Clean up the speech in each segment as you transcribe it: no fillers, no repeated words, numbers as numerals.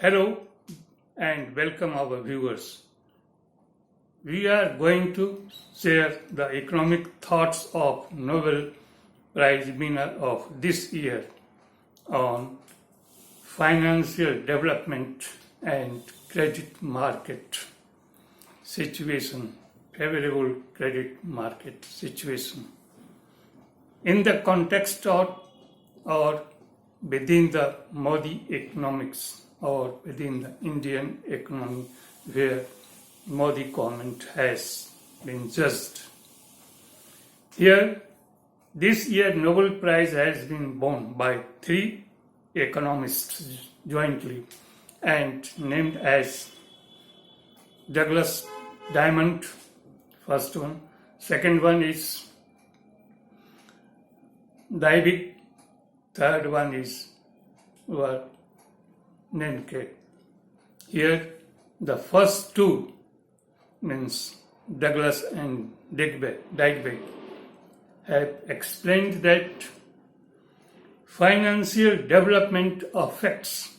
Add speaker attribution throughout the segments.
Speaker 1: Hello and welcome our viewers. We are going to share the economic thoughts of Nobel Prize winner of this year on financial development and credit market situation, favorable credit market situation. In the context of or within the Modi economics or within the Indian economy where Modi government has been judged. Here, this year Nobel Prize has been won by three economists jointly and named as Douglas Diamond, first one. Second one is David. Third one is Nenke. Here, the first two means Douglas and Digby have explained that financial development affects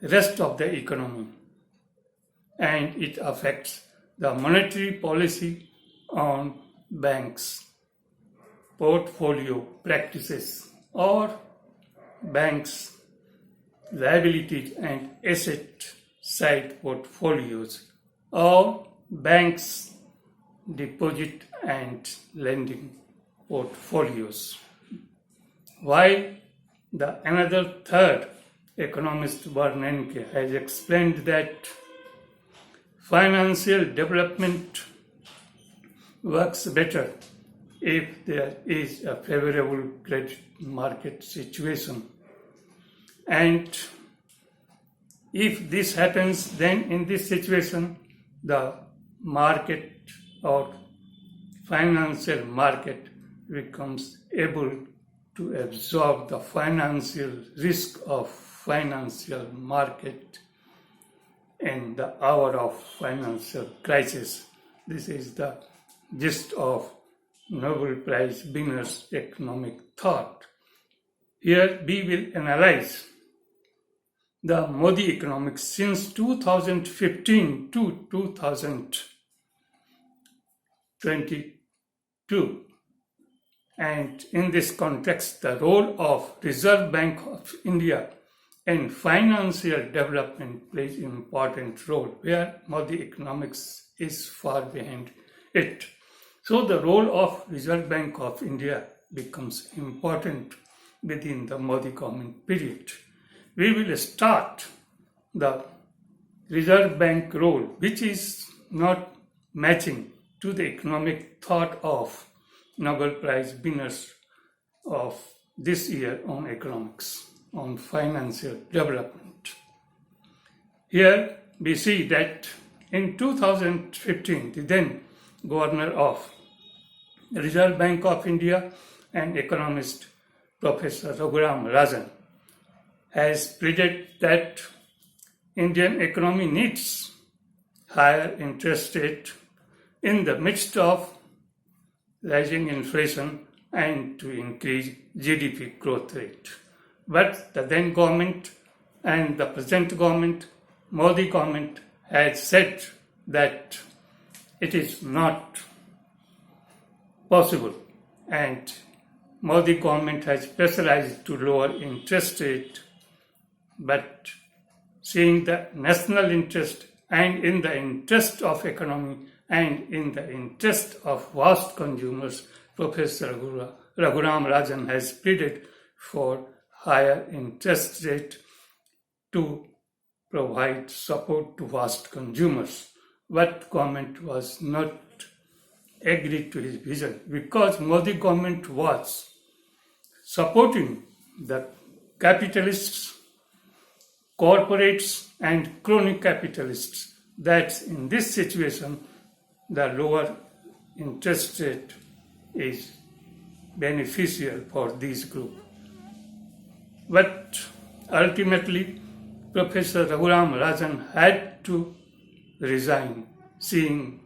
Speaker 1: rest of the economy and it affects the monetary policy on banks, portfolio practices or banks' liabilities and asset side portfolios or banks' deposit and lending portfolios. While another third economist, Bernanke, has explained that financial development works better if there is a favorable credit market situation. And if this happens, then in this situation, the market or financial market becomes able to absorb the financial risk of financial market in the hour of financial crisis. This is the gist of Nobel Prize winners' economic thought. Here we will analyze the Modi economics since 2015 to 2022. And in this context, the role of Reserve Bank of India in financial development plays an important role, where Modi economics is far behind it. So the role of Reserve Bank of India becomes important within the Modi government period. We will start the Reserve Bank role, which is not matching to the economic thought of Nobel Prize winners of this year on economics, on financial development. Here we see that in 2015, the then Governor of the Reserve Bank of India and economist Professor Raghuram Rajan has predicted that Indian economy needs higher interest rate in the midst of rising inflation and to increase GDP growth rate. But the then government and the present government, Modi government, has said that it is not possible, and Modi government has specialized to lower interest rate, but seeing the national interest and in the interest of economy and in the interest of vast consumers, Professor Raghuram Rajan has pleaded for higher interest rate to provide support to vast consumers. But government was not agreed to his vision because Modi government was supporting the capitalists, corporates and crony capitalists. That in this situation, the lower interest rate is beneficial for this group. But ultimately, Professor Raghuram Rajan had to resign, seeing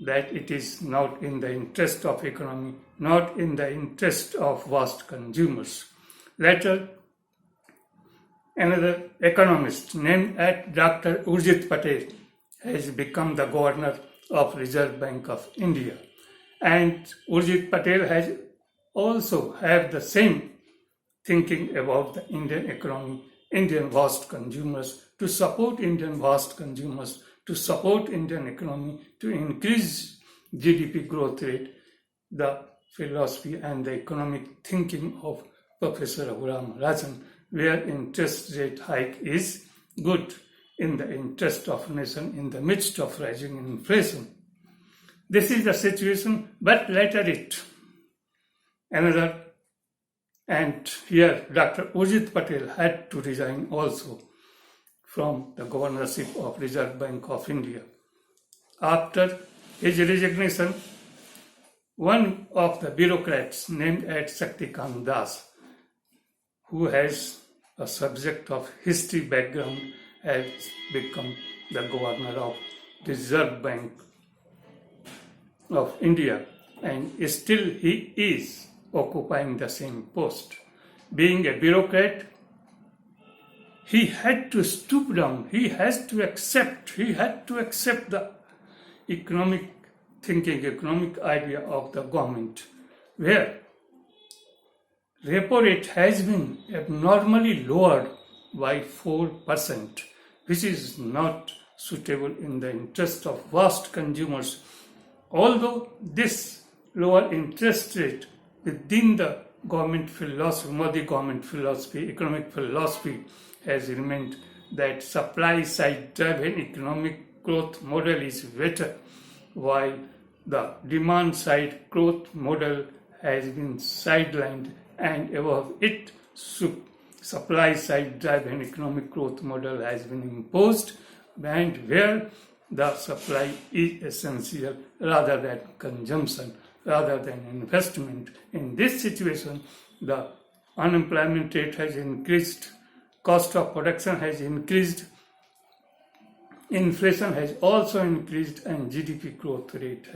Speaker 1: that it is not in the interest of economy, not in the interest of vast consumers. Later, Another economist named at Dr. Urjit Patel has become the governor of Reserve Bank of India. And Urjit Patel has also have the same thinking about the Indian economy, Indian vast consumers, to support Indian vast consumers, to support Indian economy, to increase GDP growth rate, the philosophy and the economic thinking of Professor Raghuram Rajan, where interest rate hike is good in the interest of nation in the midst of rising inflation. This is the situation, but later another, and here Dr. Urjit Patel had to resign also from the governorship of Reserve Bank of India. After his resignation, one of the bureaucrats named at Shaktikant Das, who has a subject of history background, has become the governor of Reserve Bank of India, and still he is occupying the same post. Being a bureaucrat, he had to stoop down, he had to accept the economic thinking, economic idea of the government, where repo rate has been abnormally lowered by 4%, which is not suitable in the interest of vast consumers. Although this lower interest rate within the government philosophy, Modi government philosophy, economic philosophy, has remained that supply side driven economic growth model is better, while the demand side growth model has been sidelined, and above it supply side driven economic growth model has been imposed, and where the supply is essential rather than consumption, rather than investment. In this situation, the unemployment rate has increased, cost of production has increased, inflation has also increased, and GDP growth rate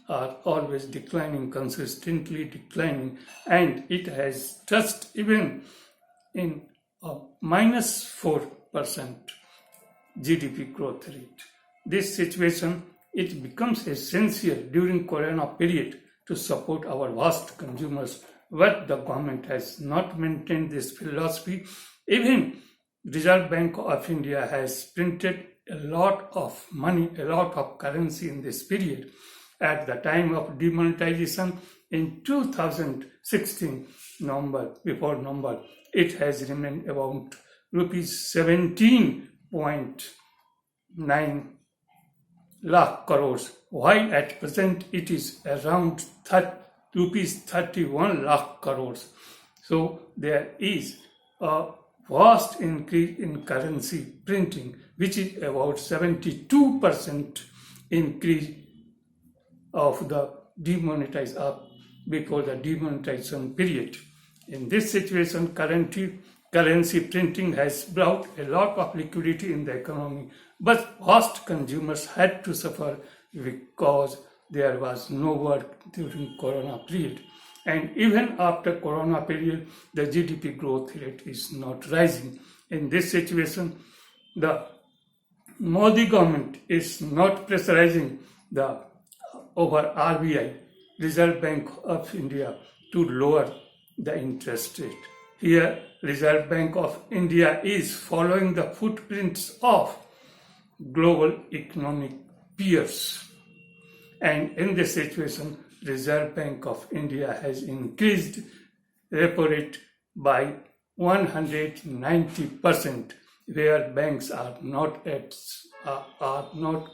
Speaker 1: are always declining, consistently declining, and it has touched even in a minus 4% GDP growth rate. This situation, it becomes essential during Corona period to support our vast consumers, but the government has not maintained this philosophy. Even Reserve Bank of India has printed a lot of money, a lot of currency in this period. At the time of demonetization in 2016, before November, it has remained about rupees 17.9 lakh crores, while at present it is around rupees 31 lakh crores. So there is a vast increase in currency printing, which is about 72% increase of the before the demonetization period. In this situation, currency printing has brought a lot of liquidity in the economy, but vast consumers had to suffer because there was no work during Corona period. And even after Corona period, the GDP growth rate is not rising. In this situation, the Modi government is not pressurizing over RBI, Reserve Bank of India, to lower the interest rate. Here, Reserve Bank of India is following the footprints of global economic peers. And in this situation, Reserve Bank of India has increased repo rate by 190%, where banks are not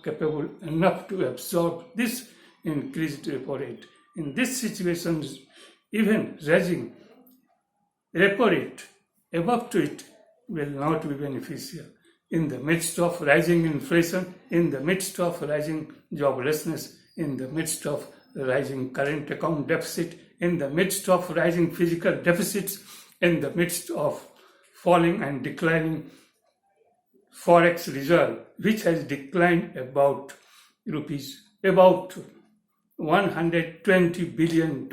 Speaker 1: capable enough to absorb this increased repo rate. In this situation, even raising repo rate above to it will not be beneficial. In the midst of rising inflation, in the midst of rising joblessness, in the midst of rising current account deficit, in the midst of rising physical deficits, in the midst of falling and declining forex reserve, which has declined about $120 billion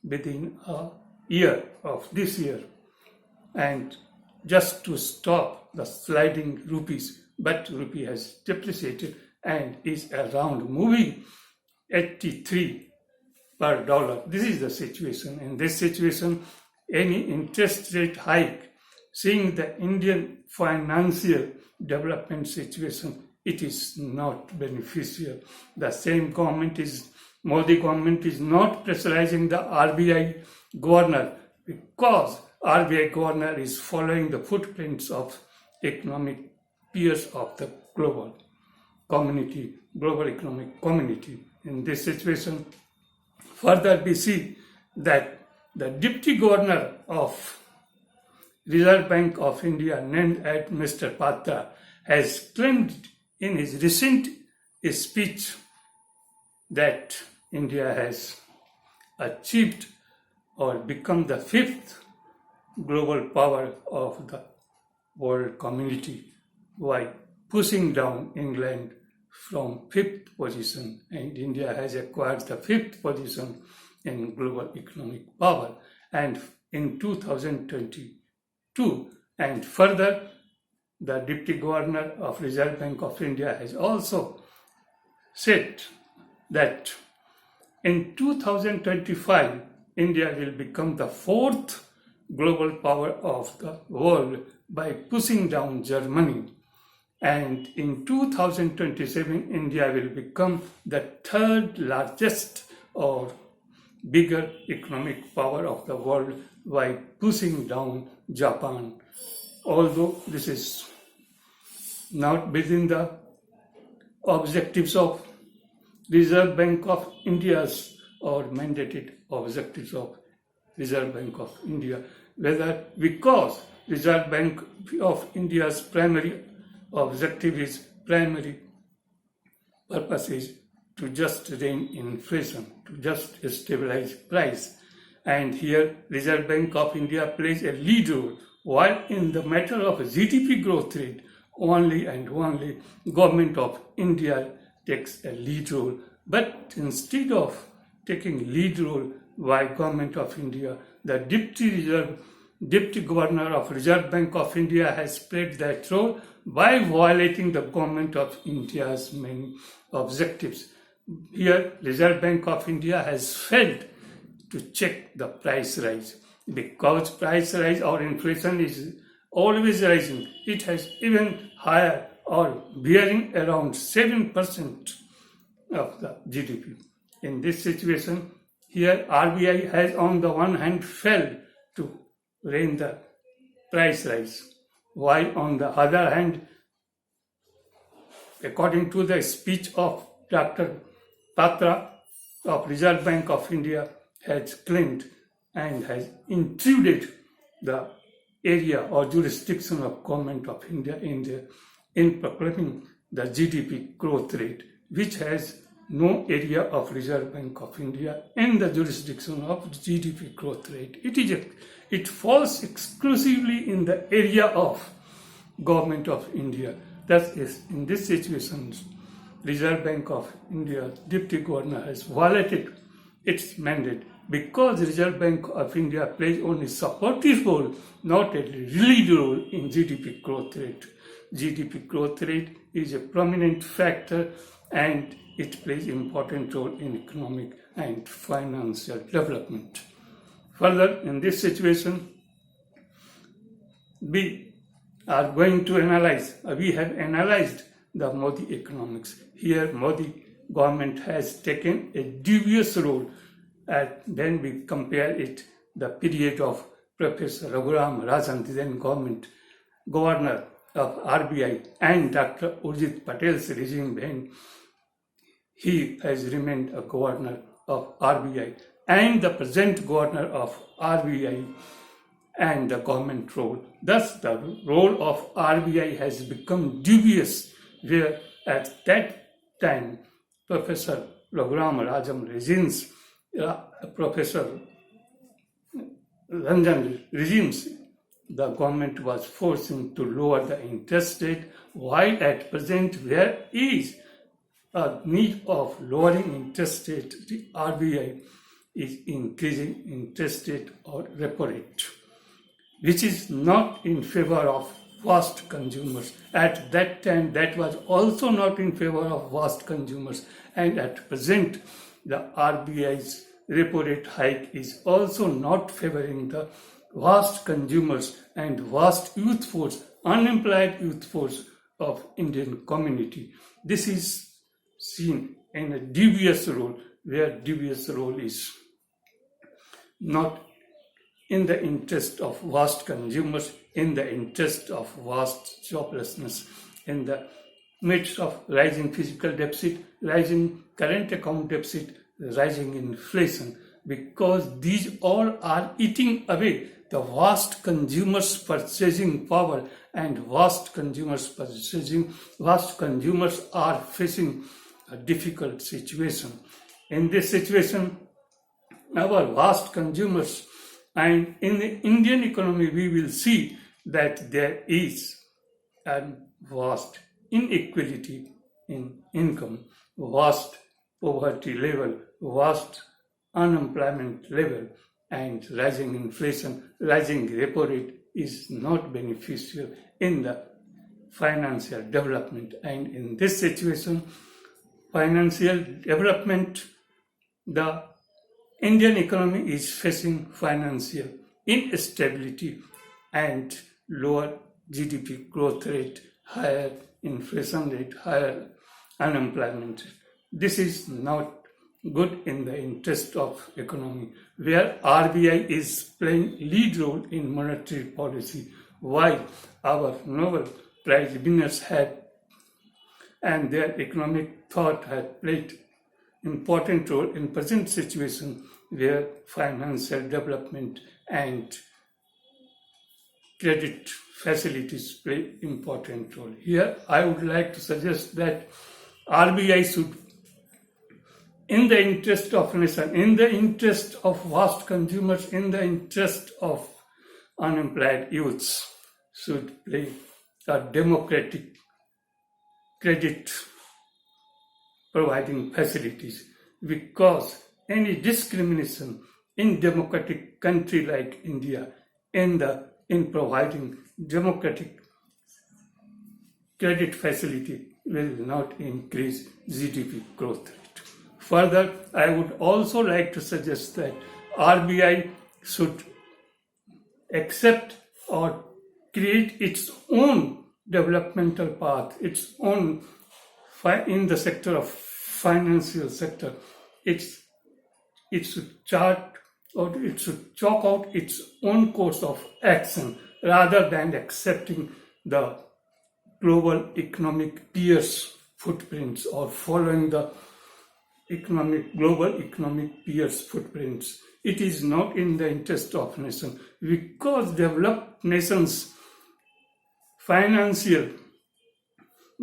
Speaker 1: within a year of this year. And just to stop the sliding rupees, but rupee has depreciated and is around moving 83 per dollar. This is the situation. In this situation, any interest rate hike, seeing the Indian financial development situation, it is not beneficial. The same Modi government is not pressurizing the RBI governor because RBI governor is following the footprints of economic peers of the global economic community. In this situation, further we see that the Deputy Governor of Reserve Bank of India, named as Mr. Patra, has claimed in his recent speech that India has achieved or become the fifth global power of the world community by pushing down England from fifth position, and India has acquired the fifth position in global economic power and in 2022. And further, the Deputy Governor of Reserve Bank of India has also said that in 2025, India will become the fourth global power of the world by pushing down Germany. And in 2027, India will become the third largest or bigger economic power of the world by pushing down Japan. Although this is not within the objectives of Reserve Bank of India's or mandated objectives of Reserve Bank of India, whether because Reserve Bank of India's primary purpose is to just rein inflation, to just stabilize price. And here Reserve Bank of India plays a lead role, while in the matter of GDP growth rate, only and only Government of India takes a lead role. But instead of taking lead role by Government of India, the Deputy Governor of Reserve Bank of India has played that role by violating the Government of India's main objectives. Here, Reserve Bank of India has failed to check the price rise. Because price rise or inflation is always rising, it has even higher or bearing around 7% of the GDP. In this situation, here RBI has on the one hand failed to rein the price rise, while on the other hand, according to the speech of Dr. Patra of Reserve Bank of India, has claimed and has intruded the area or jurisdiction of Government of India in proclaiming the GDP growth rate, which has no area of Reserve Bank of India in the jurisdiction of GDP growth rate. It falls exclusively in the area of Government of India. Thus, in this situation, Reserve Bank of India Deputy Governor has violated its mandate because Reserve Bank of India plays only supportive role, not a lead role in GDP growth rate. GDP growth rate is a prominent factor and it plays important role in economic and financial development. Further, in this situation, we have analyzed the Modi economics. Here, Modi government has taken a dubious role, and then we compare it the period of Professor Raghuram Rajan, the then governor of RBI, and Dr. Urjit Patel's regime when he has remained a governor of RBI, and the present governor of RBI and the government role. Thus, the role of RBI has become dubious, where at that time, Professor Raghuram Rajan regimes, Professor Ranjan regimes, the government was forcing to lower the interest rate, while at present there is a need of lowering interest rate. The RBI is increasing interest rate or repo rate. which is not in favor of vast consumers. At that time, that was also not in favor of vast consumers, and at present, the RBI's repo rate hike is also not favoring the vast consumers and vast youth force, unemployed youth force of Indian community. This is seen in a dubious role, where dubious role is not in the interest of vast consumers, in the interest of vast joblessness, in the midst of rising fiscal deficit, rising current account deficit, rising inflation, because these all are eating away the vast consumers' purchasing power, and vast consumers are facing a difficult situation. In this situation, our vast consumers, and in the Indian economy, we will see that there is a vast inequality in income, vast poverty level, vast unemployment level, and rising inflation, rising repo rate is not beneficial in the financial development. And in this situation, financial development, the Indian economy is facing financial instability and lower GDP growth rate, higher inflation rate, higher unemployment. This is not good in the interest of economy, where RBI is playing lead role in monetary policy, while our Nobel Prize winners had and their economic thought had played important role in present situation, where financial development and credit facilities play important role. Here I would like to suggest that RBI should, in the interest of nation, in the interest of vast consumers, in the interest of unemployed youths, should play a democratic credit providing facilities, because any discrimination in democratic country like India in providing democratic credit facility will not increase GDP growth rate. Further, I would also like to suggest that RBI should accept or create its own developmental path, its own in the sector of financial sector. It should chart or it should chalk out its own course of action rather than accepting the global economic peers' footprints or following the global economic peers' footprints. It is not in the interest of nation, because developed nations' financial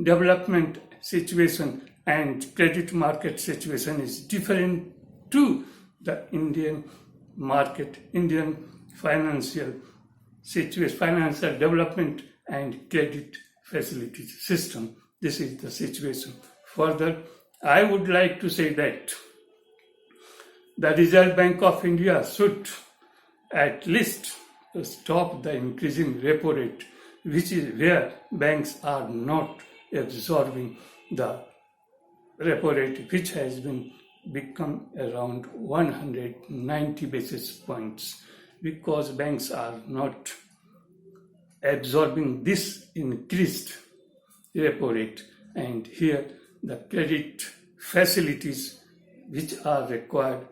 Speaker 1: development situation and credit market situation is different to the Indian market, Indian financial situation, financial development and credit facilities system. This is the situation. Further, I would like to say that the Reserve Bank of India should at least stop the increasing repo rate, which is where banks are not absorbing the repo rate, which has become around 190 basis points, because banks are not absorbing this increased repo rate. And here the credit facilities which are required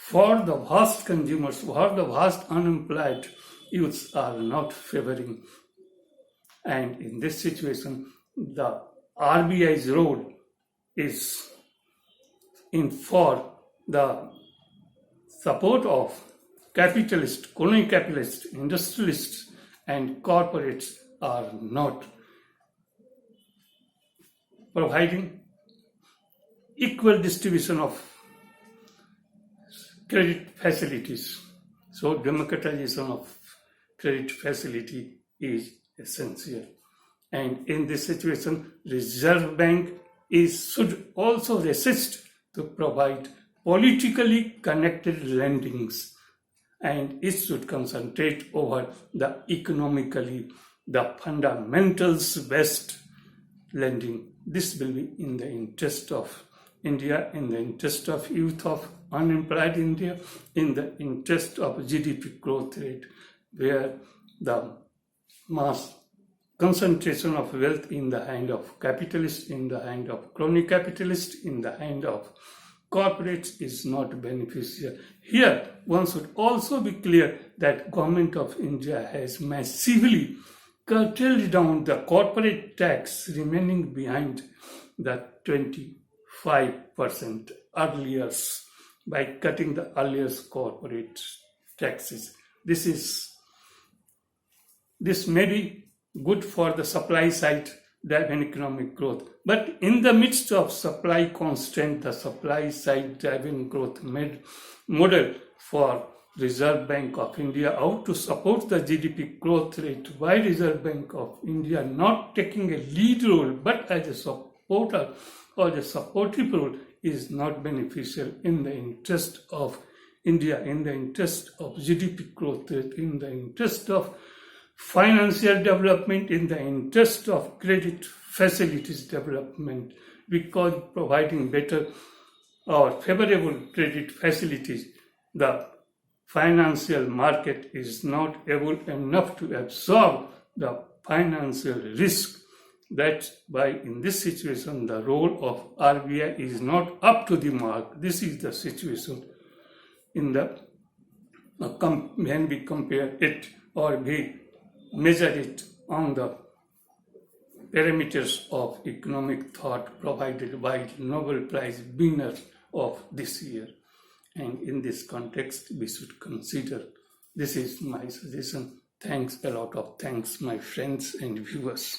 Speaker 1: for the vast consumers, for the vast unemployed youths are not favoring. And in this situation, the RBI's role is for the support of capitalists, colonial capitalists, industrialists, and corporates are not providing equal distribution of credit facilities. So democratization of credit facility is essential. And in this situation, Reserve Bank should also resist to provide politically connected lendings and it should concentrate over the economically, the fundamentals based lending. This will be in the interest of India, in the interest of youth of unemployed India, in the interest of GDP growth rate, where the mass concentration of wealth in the hand of capitalists, in the hand of crony capitalists, in the hand of corporates is not beneficial. Here, one should also be clear that Government of India has massively curtailed down the corporate tax, remaining behind the 25% earlier by cutting the earlier corporate taxes. This may be good for the supply side driven economic growth, but in the midst of supply constraint, the supply side driven growth model for Reserve Bank of India out to support the GDP growth rate. Why Reserve Bank of India not taking a lead role but as a supporter or a supportive role is not beneficial in the interest of India, in the interest of GDP growth rate, in the interest of financial development, in the interest of credit facilities development, because providing better or favorable credit facilities, the financial market is not able enough to absorb the financial risk. That's why in this situation the role of RBI is not up to the mark. This is the situation in the when we compare it or we measure it on the parameters of economic thought provided by the Nobel Prize winner of this year. And in this context, we should consider. This is my suggestion. Thanks, a lot of thanks, my friends and viewers.